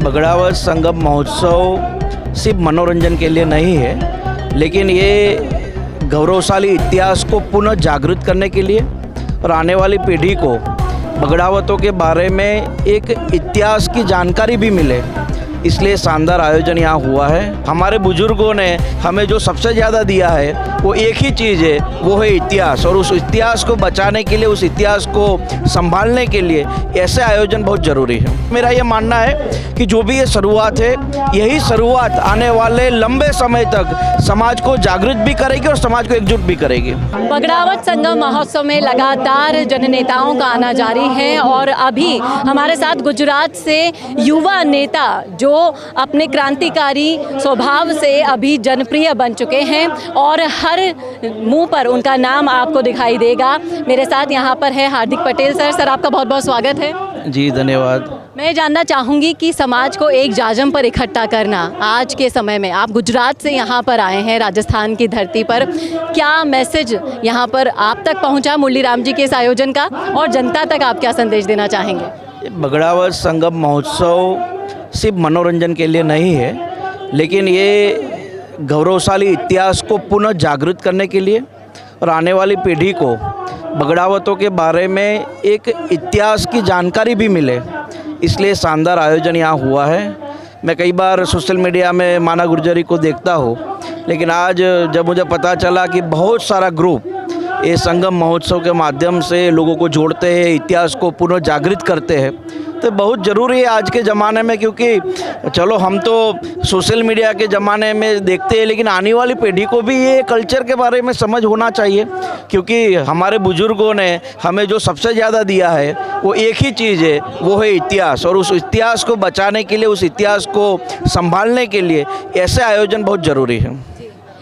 बगड़ावत संगम महोत्सव सिर्फ मनोरंजन के लिए नहीं है, लेकिन ये गौरवशाली इतिहास को पुनः जागृत करने के लिए और आने वाली पीढ़ी को बगड़ावतों के बारे में एक इतिहास की जानकारी भी मिले, इसलिए शानदार आयोजन यहाँ हुआ है। हमारे बुजुर्गों ने हमें जो सबसे ज़्यादा दिया है वो एक ही चीज़ है, वो है इतिहास। और उस इतिहास को बचाने के लिए, उस इतिहास को संभालने के लिए ऐसे आयोजन बहुत ज़रूरी है। मेरा ये मानना है कि जो भी ये शुरुआत है, यही शुरुआत आने वाले लंबे समय तक समाज को जागृत भी करेगी और समाज को एकजुट भी करेगी। बगड़ावत संगम महोत्सव में लगातार जननेताओं का आना जारी है और अभी हमारे साथ गुजरात से युवा नेता जो अपने क्रांतिकारी स्वभाव से अभी जनप्रिय बन चुके हैं और हर मुंह पर उनका नाम आपको दिखाई देगा। मेरे साथ यहाँ पर है हार्दिक पटेल सर, आपका बहुत बहुत स्वागत है। जी धन्यवाद। मैं जानना चाहूँगी कि समाज को एक जाजम पर इकट्ठा करना आज के समय में, आप गुजरात से यहाँ पर आए हैं राजस्थान की धरती पर, क्या मैसेज यहाँ पर आप तक पहुँचा मुरली राम जी के इस आयोजन का और जनता तक आप क्या संदेश देना चाहेंगे? बगड़ावत संगम महोत्सव सिर्फ मनोरंजन के लिए नहीं है, लेकिन ये गौरवशाली इतिहास को पुनः जागृत करने के लिए और आने वाली पीढ़ी को बगड़ावतों के बारे में एक इतिहास की जानकारी भी मिले, इसलिए शानदार आयोजन यहाँ हुआ है। मैं कई बार सोशल मीडिया में माना गुर्जरी को देखता हूँ, लेकिन आज जब मुझे पता चला कि बहुत सारा ग्रुप ये संगम महोत्सव के माध्यम से लोगों को जोड़ते हैं, इतिहास को पुनः जागृत करते हैं, तो बहुत ज़रूरी है आज के ज़माने में। क्योंकि चलो हम तो सोशल मीडिया के ज़माने में देखते हैं, लेकिन आने वाली पीढ़ी को भी ये कल्चर के बारे में समझ होना चाहिए, क्योंकि हमारे बुजुर्गों ने हमें जो सबसे ज़्यादा दिया है वो एक ही चीज़ है, वो है इतिहास। और उस इतिहास को बचाने के लिए, उस इतिहास को संभालने के लिए ऐसे आयोजन बहुत ज़रूरी है।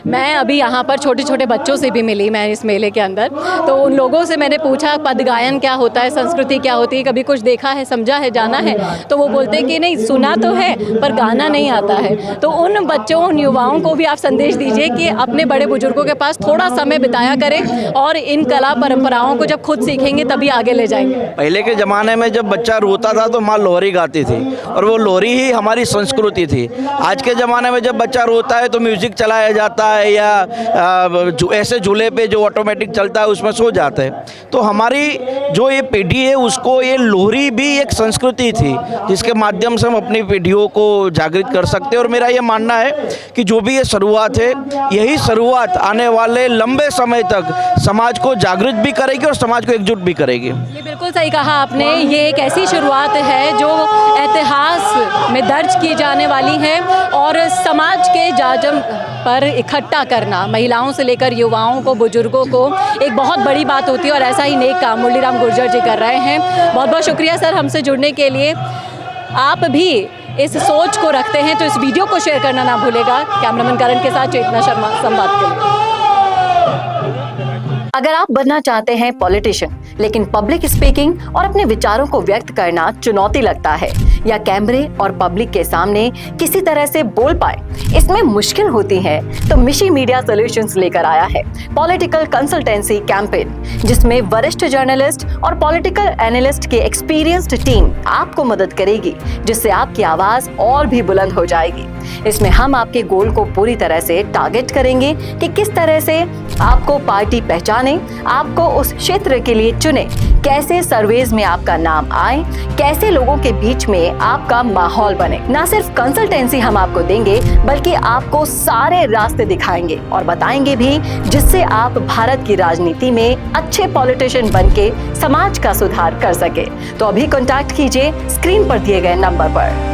मैं अभी यहाँ पर छोटे छोटे बच्चों से भी मिली, मैं इस मेले के अंदर, तो उन लोगों से मैंने पूछा पद गायन क्या होता है, संस्कृति क्या होती है, कभी कुछ देखा है, समझा है, जाना है? तो वो बोलते हैं कि नहीं, सुना तो है पर गाना नहीं आता है। तो उन बच्चों, उन युवाओं को भी आप संदेश दीजिए कि अपने बड़े बुजुर्गों के पास थोड़ा समय बिताया करें और इन कला परंपराओं को जब खुद सीखेंगे तभी आगे ले जाएंगे। पहले के ज़माने में जब बच्चा रोता था तो माँ लोरी गाती थी और वो लोरी ही हमारी संस्कृति थी। आज के ज़माने में जब बच्चा रोता है तो म्यूज़िक चलाया जाता है या ऐसे झूले पे जो ऑटोमेटिक चलता है उसमें सो जाते हैं। तो हमारी जो ये पीढ़ी है उसको ये लोरी भी एक संस्कृति थी जिसके माध्यम से हम अपनी पीढ़ियों को जागृत कर सकते हैं। और मेरा ये मानना है कि जो भी ये शुरुआत है, यही शुरुआत आने वाले लंबे समय तक समाज को जागृत भी करेगी और समाज को एकजुट भी करेगी। ये बिल्कुल सही कहा आपने, ये एक ऐसी शुरुआत है जो इतिहास में दर्ज की जाने वाली है और समाज के जाजम पर इकट्ठा करना महिलाओं से लेकर युवाओं को, बुजुर्गों को, एक बहुत बड़ी बात होती है और ऐसा ही नेक काम मुरली राम गुर्जर जी कर रहे हैं। बहुत बहुत शुक्रिया सर हमसे जुड़ने के लिए। आप भी इस सोच को रखते हैं तो इस वीडियो को शेयर करना ना भूलेगा। कैमरामैन करण के साथ चेतना शर्मा, संवाद के लिए। अगर आप बनना चाहते हैं पॉलिटिशियन लेकिन पब्लिक स्पीकिंग और अपने विचारों को व्यक्त करना चुनौती लगता है या कैमरे और पब्लिक के सामने किसी तरह से बोल पाए इसमें मुश्किल होती है, तो मिशी मीडिया सॉल्यूशंस लेकर आया है पॉलिटिकल कंसल्टेंसी कैंपेन, जिसमें वरिष्ठ जर्नलिस्ट और पॉलिटिकल एनालिस्ट की एक्सपीरियंस्ड टीम आपको मदद करेगी, जिससे आपकी आवाज और भी बुलंद हो जाएगी। इसमें हम आपके गोल को पूरी तरह से टारगेट करेंगे कि किस तरह से आपको पार्टी पहचाने, आपको उस क्षेत्र के लिए चुने, कैसे सर्वेज में आपका नाम आए, कैसे लोगों के बीच में आपका माहौल बने। ना सिर्फ कंसल्टेंसी हम आपको देंगे बल्कि आपको सारे रास्ते दिखाएंगे और बताएंगे भी, जिससे आप भारत की राजनीति में अच्छे पॉलिटिशियन बनके समाज का सुधार कर सके। तो अभी कांटेक्ट कीजिए स्क्रीन पर दिए गए नंबर पर।